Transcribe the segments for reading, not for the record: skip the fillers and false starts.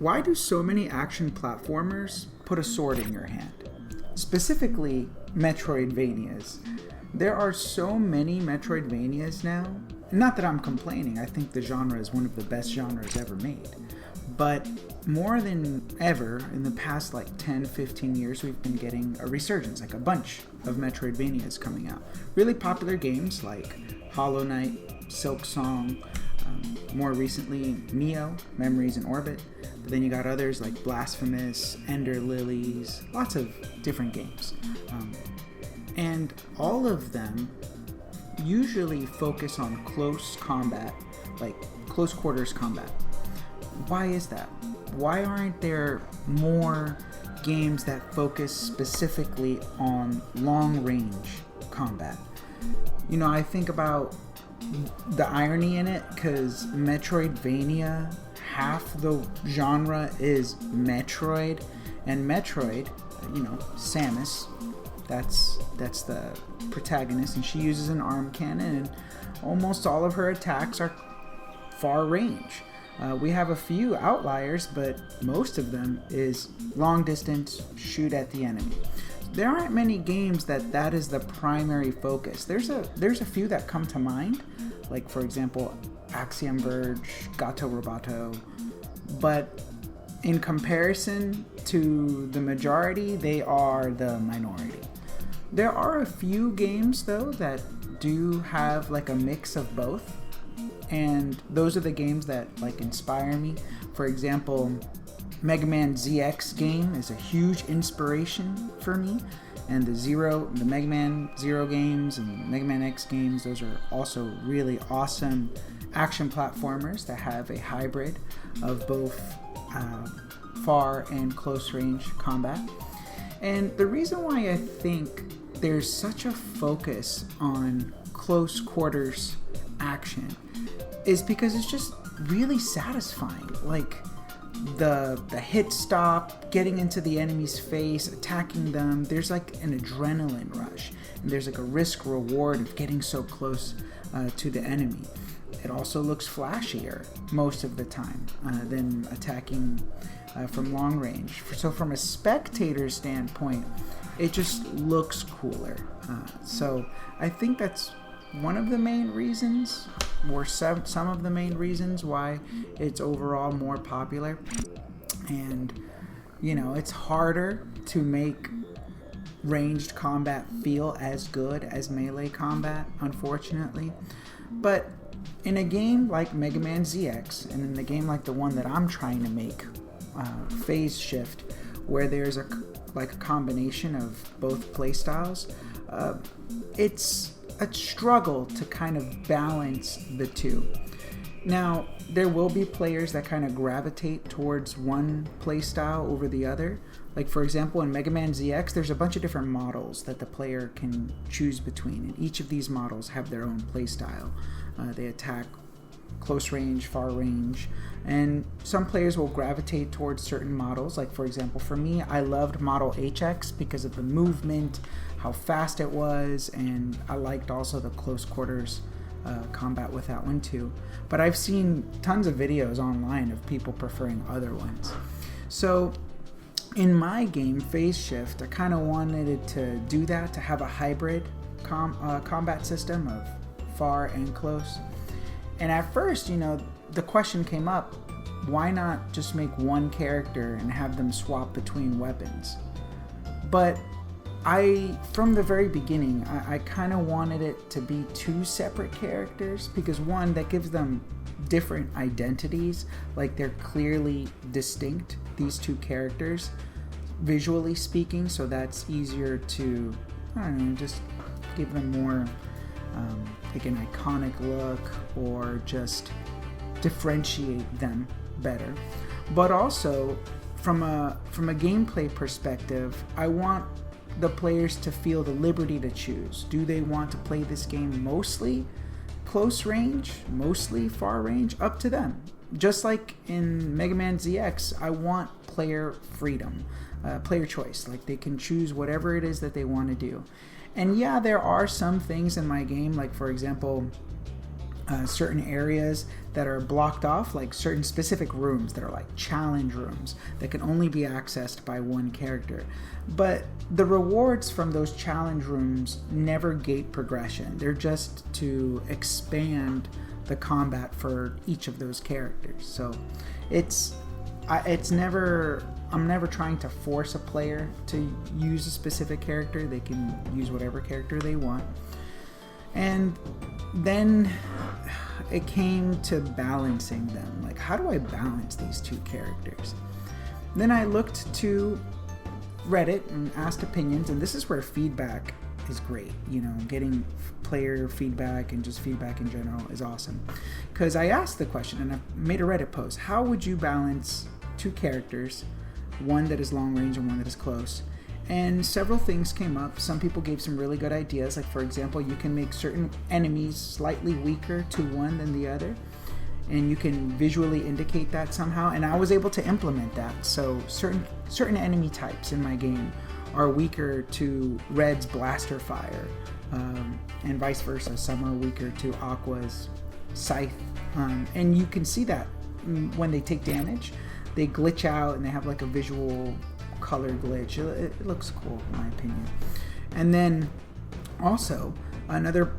Why do so many action platformers put a sword in your hand? Specifically, Metroidvanias. There are so many Metroidvanias now. Not that I'm complaining, I think the genre is one of the best genres ever made. But more than ever, in the past 10, 15 years, we've been getting a resurgence, a bunch of Metroidvanias coming out. Really popular games like Hollow Knight, Silksong, more recently Neo, Memories in Orbit. But then you got others like Blasphemous, Ender Lilies, lots of different games. And all of them usually focus on close combat, like close quarters combat. Why is that? Why aren't there more games that focus specifically on long range combat? I think about the irony in it, because Metroidvania, half the genre is Metroid, and Metroid, Samus, that's the protagonist, and she uses an arm cannon, and almost all of her attacks are far range. We have a few outliers, but most of them is long distance, shoot at the enemy. There aren't many games that is the primary focus. There's a few that come to mind, like for example Axiom Verge, Gato Roboto, but in comparison to the majority, they are the minority. There are a few games though that do have a mix of both, and those are the games that inspire me. For example, Megaman ZX game is a huge inspiration for me, and the Megaman Zero games and Megaman X games, those are also really awesome action platformers that have a hybrid of both far and close range combat. And the reason why I think there's such a focus on close quarters action is because it's just really satisfying. The hit stop, getting into the enemy's face, attacking them, there's an adrenaline rush, and there's a risk reward of getting so close to the enemy. It also looks flashier most of the time than attacking from long range. So from a spectator standpoint, it just looks cooler. So I think that's one of the main reasons, or some of the main reasons why it's overall more popular. And it's harder to make ranged combat feel as good as melee combat, unfortunately. But in a game like Megaman ZX, and in a game like the one that I'm trying to make, Phaze Shift, where there's a combination of both playstyles, it's a struggle to kind of balance the two. Now, there will be players that kind of gravitate towards one playstyle over the other. For example, in Megaman ZX, there's a bunch of different models that the player can choose between, and each of these models have their own playstyle. They attack close range, far range, and some players will gravitate towards certain models. For example, for me, I loved model HX because of the movement, how fast it was, and I liked also the close quarters combat with that one too. But I've seen tons of videos online of people preferring other ones. So in my game, Phaze Shift, I kind of wanted it to do that, to have a hybrid combat system of far and close. And at first, the question came up, why not just make one character and have them swap between weapons? But from the very beginning, I kind of wanted it to be two separate characters, because one, that gives them different identities, they're clearly distinct, these two characters, visually speaking, so that's easier to, just give them more an iconic look, or just differentiate them better. But also, from a gameplay perspective, I want the players to feel the liberty to choose. Do they want to play this game mostly close range, mostly far range? Up to them. Just like in Mega Man ZX, I want player freedom, player choice. They can choose whatever it is that they want to do. And yeah, there are some things in my game, for example, certain areas that are blocked off, like certain specific rooms that are like challenge rooms that can only be accessed by one character. But the rewards from those challenge rooms never gate progression. They're just to expand the combat for each of those characters. So I'm never trying to force a player to use a specific character. They can use whatever character they want. And then it came to balancing them. Like, how do I balance these two characters? Then I looked to Reddit and asked opinions, and this is where feedback is great. You know, getting player feedback and just feedback in general is awesome. Because I asked the question, and I made a Reddit post: how would you balance two characters, one that is long range and one that is close? And several things came up. Some people gave some really good ideas. Like, for example, you can make certain enemies slightly weaker to one than the other, and you can visually indicate that somehow. And I was able to implement that. So certain enemy types in my game are weaker to Red's blaster fire, and vice versa. Some are weaker to Aqua's scythe. And you can see that when they take damage, they glitch out and they have like a visual color glitch. It looks cool in my opinion. And then also another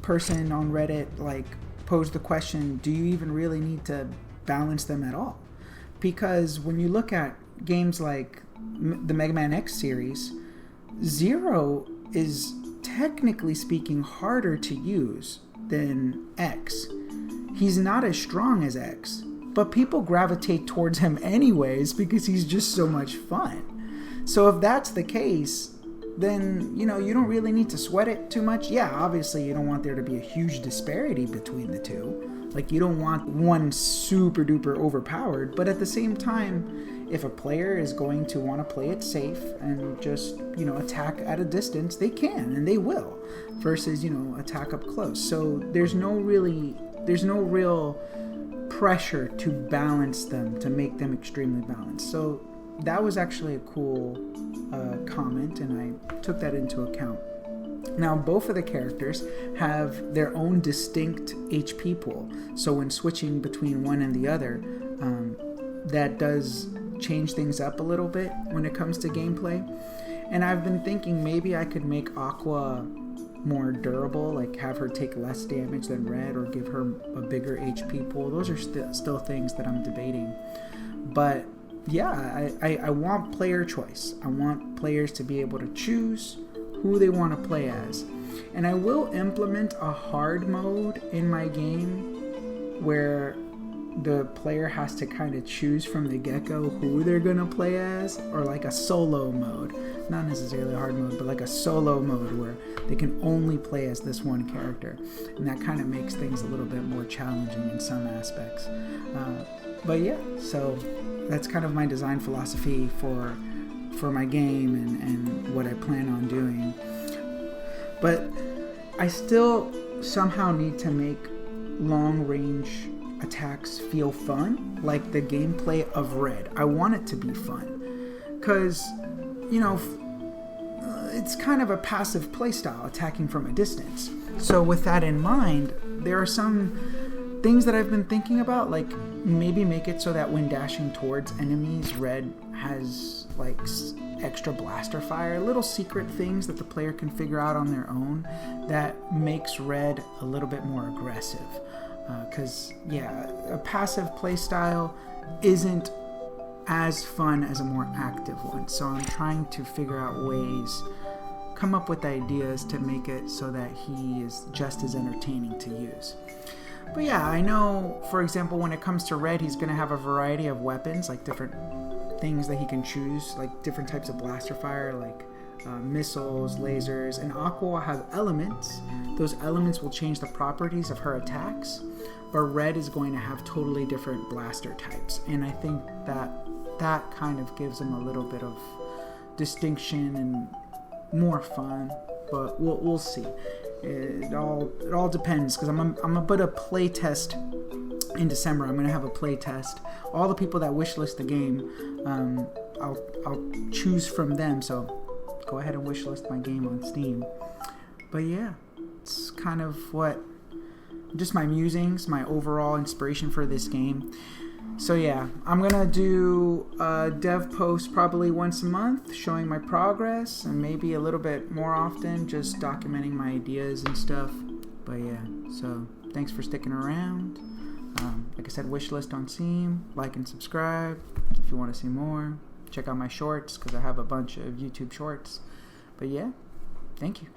person on Reddit like posed the question, do you even really need to balance them at all? Because when you look at games like the Megaman X series, Zero is technically speaking harder to use than X. He's not as strong as X, but people gravitate towards him anyways because he's just so much fun. So if that's the case, then, you know, you don't really need to sweat it too much. Yeah, obviously you don't want there to be a huge disparity between the two. Like, you don't want one super duper overpowered, but at the same time, if a player is going to want to play it safe and just, you know, attack at a distance, they can and they will, versus, you know, attack up close. So there's no real pressure to balance them, to make them extremely balanced. So that was actually a cool comment, and I took that into account. Now, both of the characters have their own distinct HP pool, so when switching between one and the other, that does change things up a little bit when it comes to gameplay. And I've been thinking maybe I could make Aqua more durable, like have her take less damage than Red, or give her a bigger HP pool. Those are still things that I'm debating. But yeah, I want player choice. I want players to be able to choose who they want to play as. And I will implement a hard mode in my game where the player has to kind of choose from the get-go who they're going to play as, or like a solo mode. Not necessarily a hard mode, but like a solo mode where they can only play as this one character. And that kind of makes things a little bit more challenging in some aspects. But yeah, so that's kind of my design philosophy for my game and what I plan on doing. But I still somehow need to make long-range attacks feel fun, like the gameplay of Red. I want it to be fun, because, you know, it's kind of a passive playstyle, attacking from a distance. So with that in mind, there are some things that I've been thinking about, like maybe make it so that when dashing towards enemies, Red has like extra blaster fire, little secret things that the player can figure out on their own that makes Red a little bit more aggressive. Because, yeah, a passive playstyle isn't as fun as a more active one. So I'm trying to figure out ways, come up with ideas to make it so that he is just as entertaining to use. But yeah, I know, for example, when it comes to Red, he's going to have a variety of weapons, like different things that he can choose, like different types of blaster fire, like missiles, lasers, and Aqua will have elements. Those elements will change the properties of her attacks, but Red is going to have totally different blaster types, and I think that kind of gives him a little bit of distinction and more fun, but we'll see. It all depends, because I'm gonna put a play test in December. I'm gonna have a play test. All the people that wishlist the game, I'll choose from them. So go ahead and wishlist my game on Steam. But yeah, it's kind of what just my musings, my overall inspiration for this game. So yeah, I'm gonna do a dev post probably once a month, showing my progress, and maybe a little bit more often, just documenting my ideas and stuff. But yeah, so thanks for sticking around. Like I said, wishlist on Steam, like and subscribe if you want to see more. Check out my shorts, because I have a bunch of YouTube shorts. But yeah, thank you.